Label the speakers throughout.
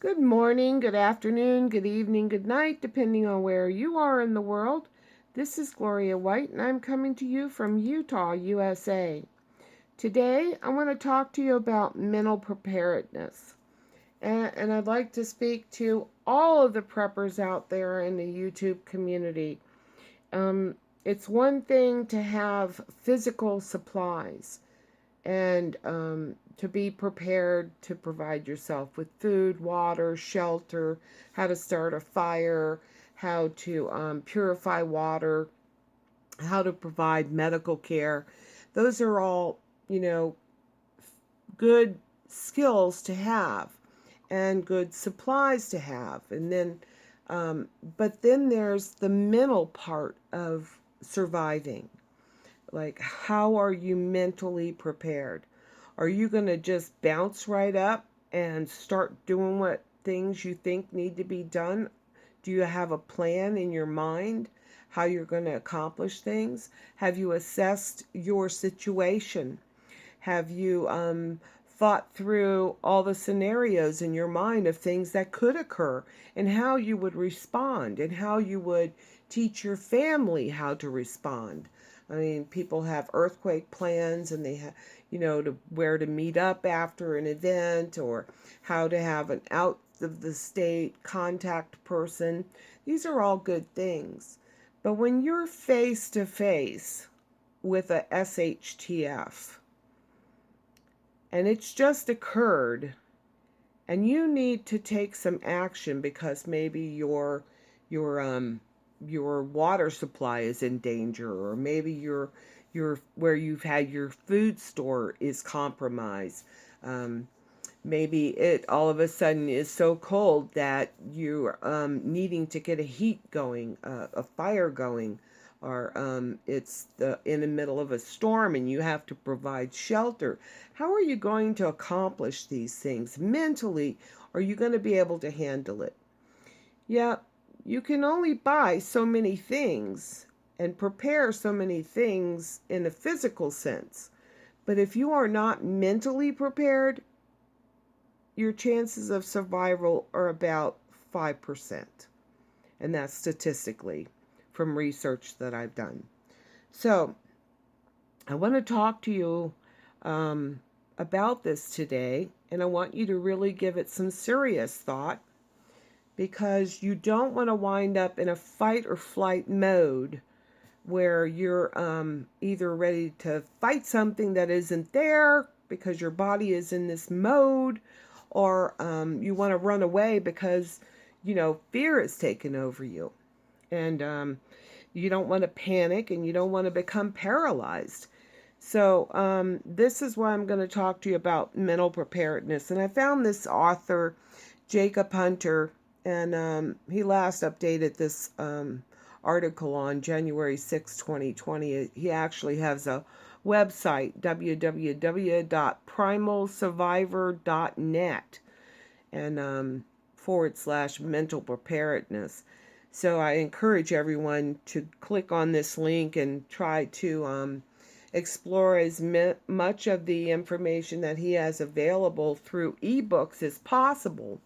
Speaker 1: Good morning, good afternoon, good evening, good night, depending on where you are in the world. This is Gloria White, and I'm coming to you from Utah, USA. Today, I want to talk to you about mental preparedness. And I'd like to speak to all of the preppers out there in the YouTube community. Um, it's one thing to have physical supplies and to be prepared to provide yourself with food, water, shelter, how to start a fire, how to purify water, how to provide medical care. Those are all, you know, good skills to have and good supplies to have. And then, but then there's the mental part of surviving. Like, how are you mentally prepared? Are you going to just bounce right up and start doing what things you think need to be done? Do you have a plan in your mind how you're going to accomplish things? Have you assessed your situation? Have you thought through all the scenarios in your mind of things that could occur and how you would respond and how you would teach your family how to respond? I mean, people have earthquake plans and they have, to where to meet up after an event or how to have an out of the state contact person. These are all good things. But when you're face to face with a SHTF, and it's just occurred and you need to take some action because maybe your water supply is in danger, or maybe your where you've had your food store is compromised. Maybe it all of a sudden is so cold that you're needing to get a heat going, a fire going, or it's in the middle of a storm and you have to provide shelter. How are you going to accomplish these things mentally? Are you going to be able to handle it? Yeah, you can only buy so many things and prepare so many things in a physical sense. But if you are not mentally prepared, your chances of survival are about 5%. And that's statistically from research that I've done. So, I want to talk to you about this today, and I want you to really give it some serious thought because you don't want to wind up in a fight or flight mode where you're either ready to fight something that isn't there because your body is in this mode, or you want to run away because, fear is taken over you. And you don't want to panic and you don't want to become paralyzed. So, this is why I'm going to talk to you about mental preparedness. And I found this author, Jacob Hunter, and he last updated this article on January 6, 2020. He actually has a website, www.primalsurvivor.net, and / mental preparedness. So I encourage everyone to click on this link and try to explore as much of the information that he has available through ebooks as possible.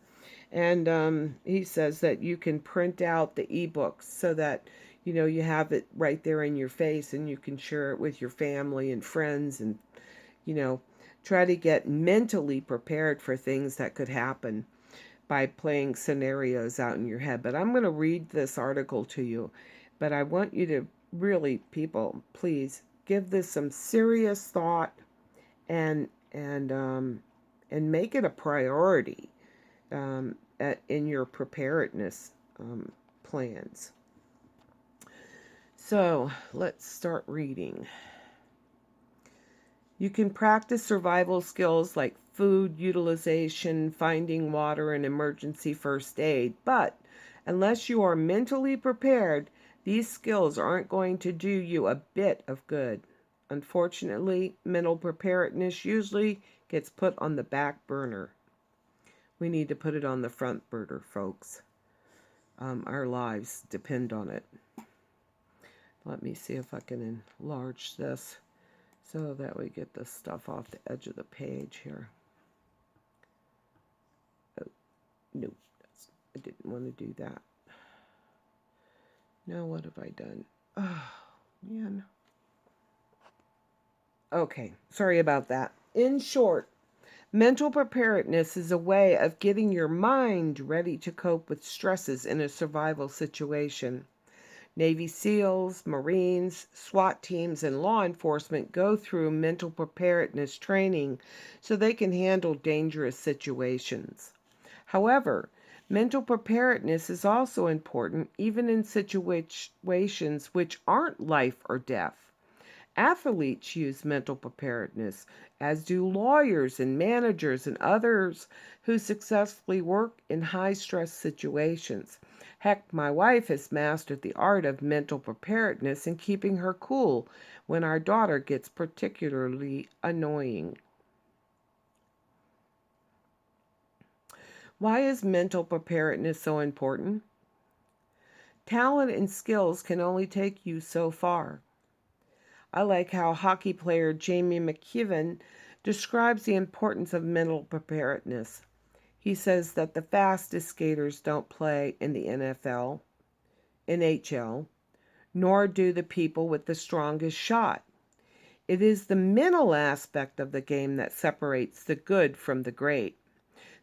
Speaker 1: And he says that you can print out the ebooks so that you have it right there in your face and you can share it with your family and friends, and you know try to get mentally prepared for things that could happen by playing scenarios out in your head. But I'm going to read this article to you, but I want you to really, people, please give this some serious thought and make it a priority in your preparedness plans. So let's start reading. You can practice survival skills like food utilization, finding water, and emergency first aid, but unless you are mentally prepared, these skills aren't going to do you a bit of good. Unfortunately, mental preparedness usually gets put on the back burner. We need to put it on the front burner, folks. Our lives depend on it. Let me see if I can enlarge this so that we get this stuff off the edge of the page here. No, I didn't want to do that. Now what have I done? Oh, man. Okay, sorry about that. In short, mental preparedness is a way of getting your mind ready to cope with stresses in a survival situation. Navy SEALs, Marines, SWAT teams, and law enforcement go through mental preparedness training so they can handle dangerous situations. However, mental preparedness is also important even in situations which aren't life or death. Athletes use mental preparedness, as do lawyers and managers and others who successfully work in high stress situations. Heck, my wife has mastered the art of mental preparedness and keeping her cool when our daughter gets particularly annoying. Why is mental preparedness so important? Talent and skills can only take you so far. I like how hockey player Jamie McKeown describes the importance of mental preparedness. He says that the fastest skaters don't play in the NFL, NHL, nor do the people with the strongest shot. It is the mental aspect of the game that separates the good from the great.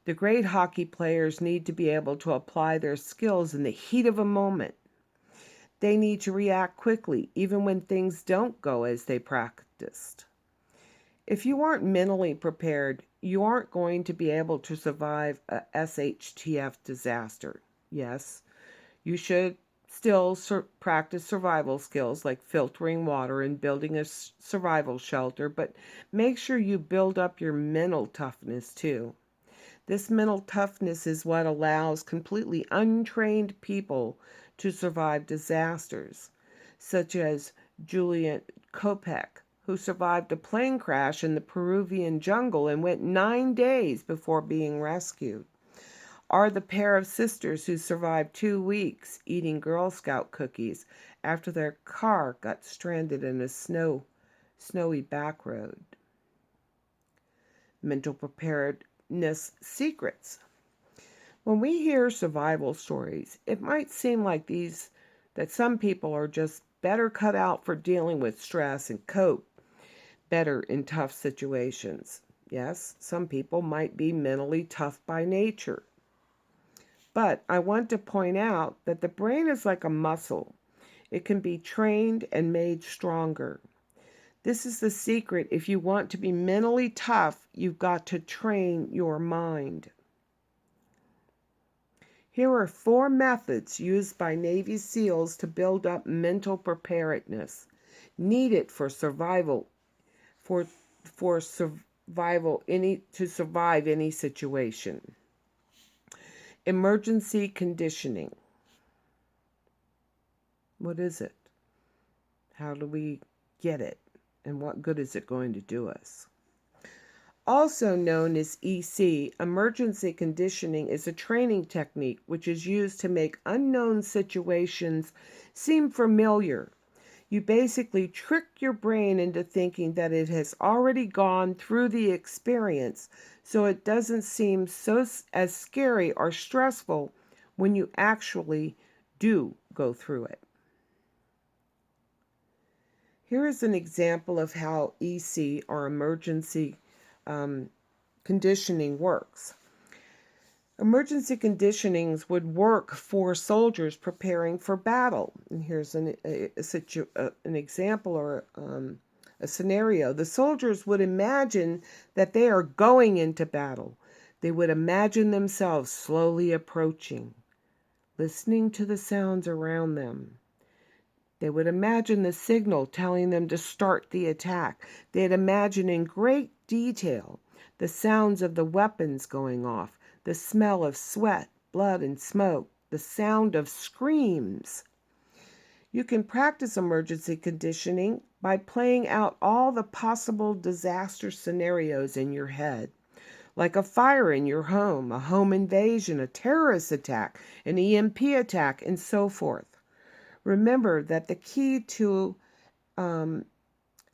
Speaker 1: The great hockey players need to be able to apply their skills in the heat of a moment. They need to react quickly, even when things don't go as they practiced. If you aren't mentally prepared, you aren't going to be able to survive a SHTF disaster. Yes, you should still practice survival skills like filtering water and building a survival shelter, but make sure you build up your mental toughness too. This mental toughness is what allows completely untrained people to survive disasters, such as Julian Kopek, who survived a plane crash in the Peruvian jungle and went 9 days before being rescued, or the pair of sisters who survived 2 weeks eating Girl Scout cookies after their car got stranded in a snowy back road. Mental preparedness secrets. When we hear survival stories, it might seem like that some people are just better cut out for dealing with stress and cope better in tough situations. Yes, some people might be mentally tough by nature. But I want to point out that the brain is like a muscle. It can be trained and made stronger. This is the secret. If you want to be mentally tough, you've got to train your mind. Here are 4 methods used by Navy SEALs to build up mental preparedness, needed for survival to survive any situation. Emergency conditioning. What is it? How do we get it? And what good is it going to do us? Also known as EC, emergency conditioning is a training technique which is used to make unknown situations seem familiar. You basically trick your brain into thinking that it has already gone through the experience, so it doesn't seem as scary or stressful when you actually do go through it. Here is an example of how EC, or emergency conditioning, works. Emergency conditionings would work for soldiers preparing for battle. And here's an example or a scenario. The soldiers would imagine that they are going into battle. They would imagine themselves slowly approaching, listening to the sounds around them. They would imagine the signal telling them to start the attack. They'd imagine in great detail the sounds of the weapons going off, the smell of sweat, blood, and smoke, the sound of screams. You can practice emergency conditioning by playing out all the possible disaster scenarios in your head, like a fire in your home, a home invasion, a terrorist attack, an EMP attack, and so forth. Remember that the key to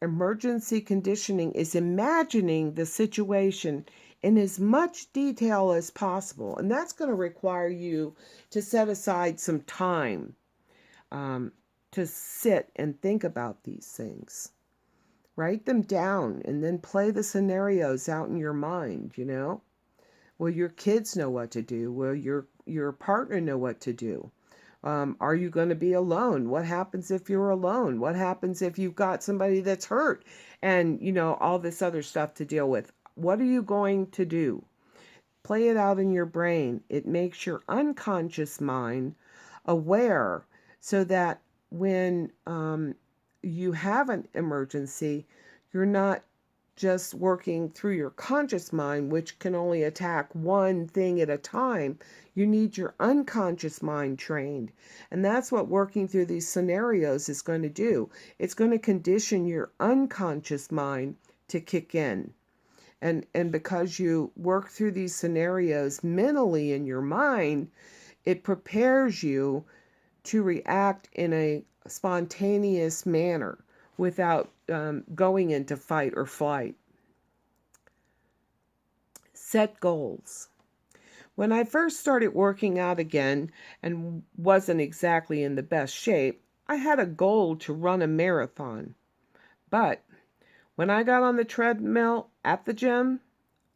Speaker 1: emergency conditioning is imagining the situation in as much detail as possible. And that's going to require you to set aside some time um, to sit and think about these things. Write them down and then play the scenarios out in your mind. Will your kids know what to do? Will your partner know what to do? Are you going to be alone? What happens if you're alone? What happens if you've got somebody that's hurt and, all this other stuff to deal with? What are you going to do? Play it out in your brain. It makes your unconscious mind aware so that when you have an emergency, you're not just working through your conscious mind, which can only attack one thing at a time. You need your unconscious mind trained. And that's what working through these scenarios is going to do. It's going to condition your unconscious mind to kick in. And because you work through these scenarios mentally in your mind, it prepares you to react in a spontaneous manner without going into fight or flight. Set goals. When I first started working out again and wasn't exactly in the best shape, I had a goal to run a marathon. But when I got on the treadmill at the gym,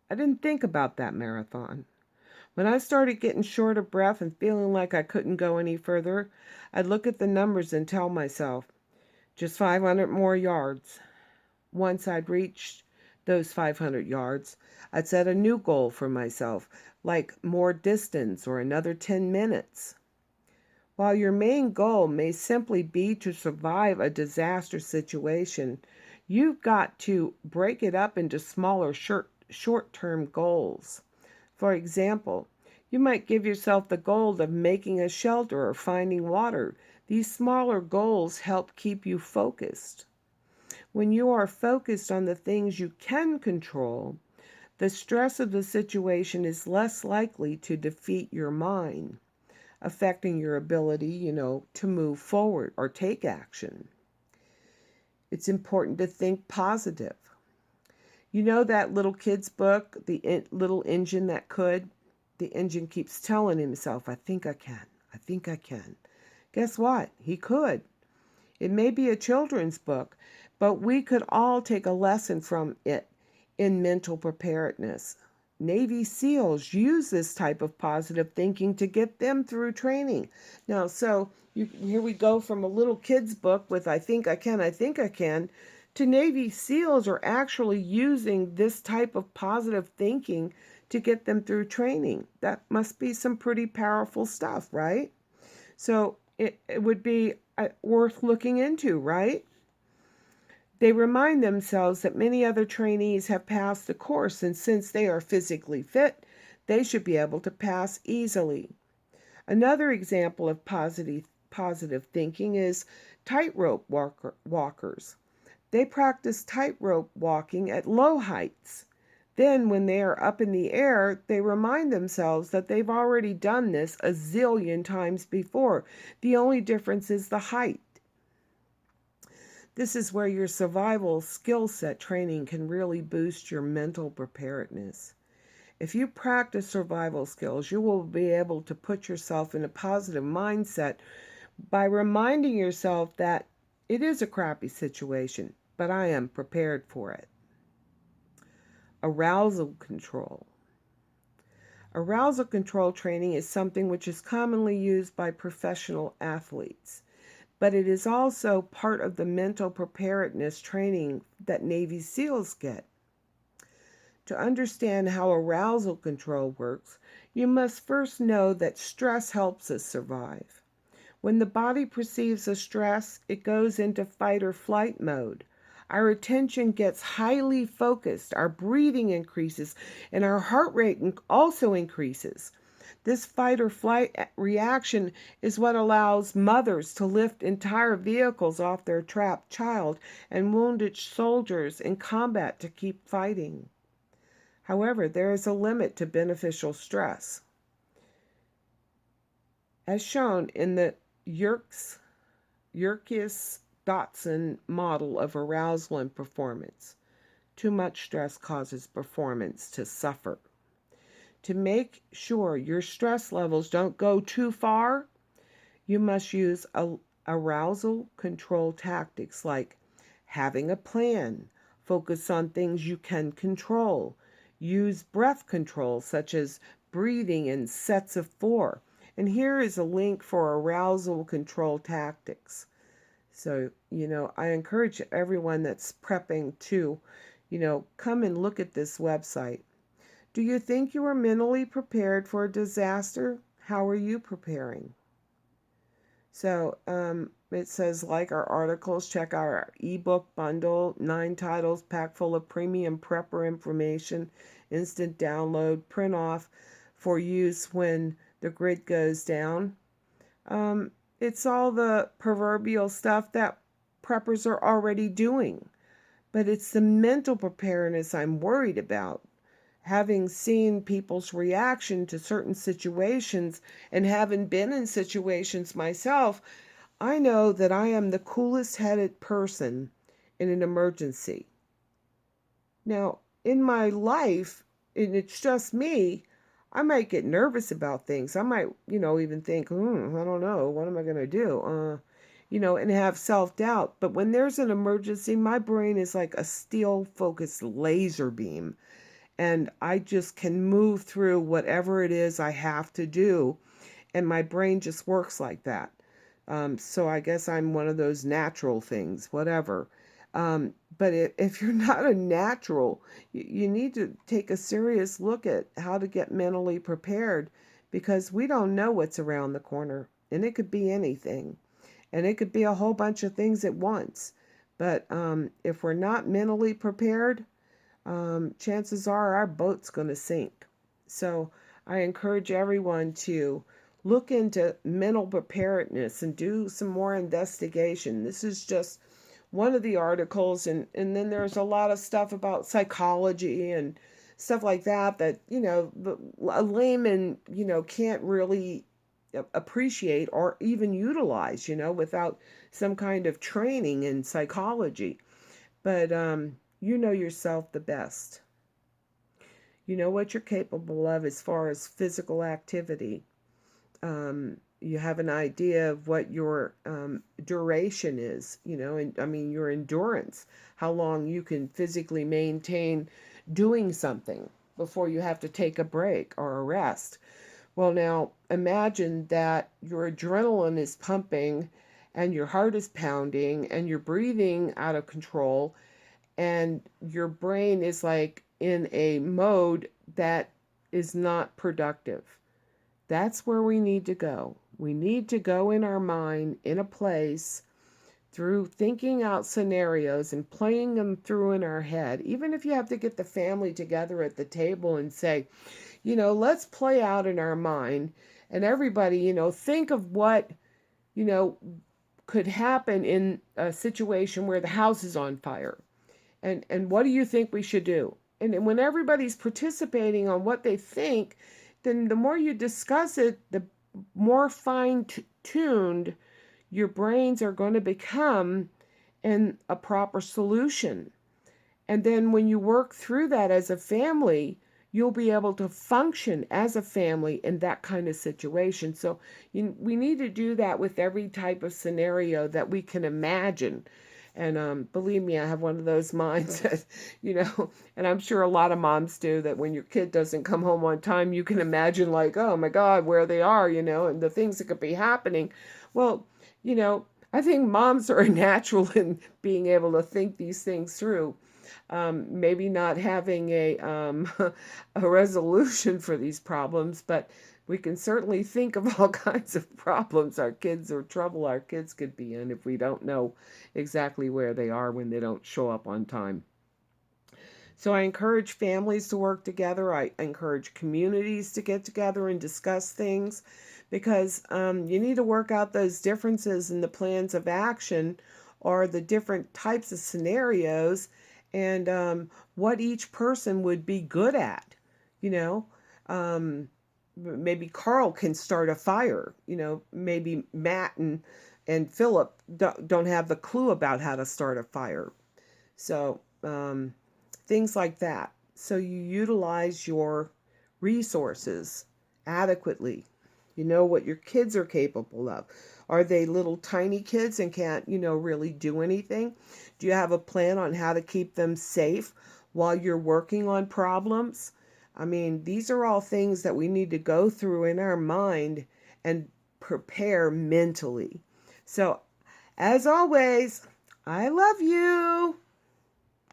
Speaker 1: I didn't think about that marathon. When I started getting short of breath and feeling like I couldn't go any further, I'd look at the numbers and tell myself, just 500 more yards. Once I'd reached those 500 yards, I'd set a new goal for myself, like more distance or another 10 minutes. While your main goal may simply be to survive a disaster situation, you've got to break it up into smaller short-term goals. For example, you might give yourself the goal of making a shelter or finding water. These smaller goals help keep you focused. When you are focused on the things you can control, the stress of the situation is less likely to defeat your mind, affecting your ability, to move forward or take action. It's important to think positive. You know that little kid's book, The Little Engine That Could? The engine keeps telling himself, I think I can. I think I can. Guess what? He could. It may be a children's book, but we could all take a lesson from it in mental preparedness. Navy SEALs use this type of positive thinking to get them through training. Now, here we go from a little kid's book with I think I can, to Navy SEALs are actually using this type of positive thinking to get them through training. That must be some pretty powerful stuff, right? So it would be worth looking into, right? They remind themselves that many other trainees have passed the course, and since they are physically fit, they should be able to pass easily. Another example of positive thinking is tightrope walkers. They practice tightrope walking at low heights. Then, when they are up in the air, they remind themselves that they've already done this a zillion times before. The only difference is the height. This is where your survival skill set training can really boost your mental preparedness. If you practice survival skills, you will be able to put yourself in a positive mindset by reminding yourself that it is a crappy situation, but I am prepared for it. Arousal control. Arousal control training is something which is commonly used by professional athletes, but it is also part of the mental preparedness training that Navy SEALs get. To understand how arousal control works, you must first know that stress helps us survive. When the body perceives a stress, it goes into fight or flight mode. Our attention gets highly focused, our breathing increases, and our heart rate also increases. This fight or flight reaction is what allows mothers to lift entire vehicles off their trapped child and wounded soldiers in combat to keep fighting. However, there is a limit to beneficial stress. As shown in the Yerkes-Dotson model of arousal and performance, Too much stress causes performance to suffer. To make sure your stress levels don't go too far, you must use arousal control tactics like having a plan, focus on things you can control, use breath control such as breathing in sets of 4. And here is a link for arousal control tactics. So, I encourage everyone that's prepping to, come and look at this website. Do you think you are mentally prepared for a disaster? How are you preparing? So it says, like our articles, check our ebook bundle, 9 titles packed full of premium prepper information, instant download, print off for use when the grid goes down. It's all the proverbial stuff that preppers are already doing, but it's the mental preparedness I'm worried about. Having seen people's reaction to certain situations and having been in situations myself, I know that I am the coolest headed person in an emergency. Now, in my life, and it's just me, I might get nervous about things. I might, even think, I don't know, what am I going to do? And have self-doubt. But when there's an emergency, my brain is like a steel-focused laser beam. And I just can move through whatever it is I have to do. And my brain just works like that. So I guess I'm one of those natural things, whatever. But if you're not a natural, you need to take a serious look at how to get mentally prepared, because we don't know what's around the corner. And it could be anything. And it could be a whole bunch of things at once. But if we're not mentally prepared, chances are our boat's going to sink. So I encourage everyone to look into mental preparedness and do some more investigation. This is just one of the articles, and then there's a lot of stuff about psychology and stuff like that a layman, can't really appreciate or even utilize, without some kind of training in psychology. But you know yourself the best. You know what you're capable of as far as physical activity. You have an idea of what your duration is, and your endurance, how long you can physically maintain doing something before you have to take a break or a rest. Well, now imagine that your adrenaline is pumping and your heart is pounding and you're breathing out of control and your brain is like in a mode that is not productive. That's where we need to go. We need to go in our mind, in a place, through thinking out scenarios and playing them through in our head. Even if you have to get the family together at the table and say, let's play out in our mind, and everybody, think of what, could happen in a situation where the house is on fire. And what do you think we should do? And when everybody's participating on what they think, then the more you discuss it, the more fine-tuned your brains are going to become in a proper solution. And then when you work through that as a family, you'll be able to function as a family in that kind of situation. So we need to do that with every type of scenario that we can imagine. And believe me, I have one of those minds that, and I'm sure a lot of moms do, that when your kid doesn't come home on time, you can imagine like, oh my God, where they are, and the things that could be happening. Well, I think moms are natural in being able to think these things through. Maybe not having a a resolution for these problems, but we can certainly think of all kinds of problems trouble our kids could be in if we don't know exactly where they are when they don't show up on time. So I encourage families to work together. I encourage communities to get together and discuss things, because you need to work out those differences in the plans of action or the different types of scenarios, and what each person would be good at. Maybe Carl can start a fire. Maybe Matt and Philip don't have the clue about how to start a fire. So things like that. So you utilize your resources adequately. You know what your kids are capable of. Are they little tiny kids and can't, really do anything? Do you have a plan on how to keep them safe while you're working on problems? I mean, these are all things that we need to go through in our mind and prepare mentally. So, as always, I love you.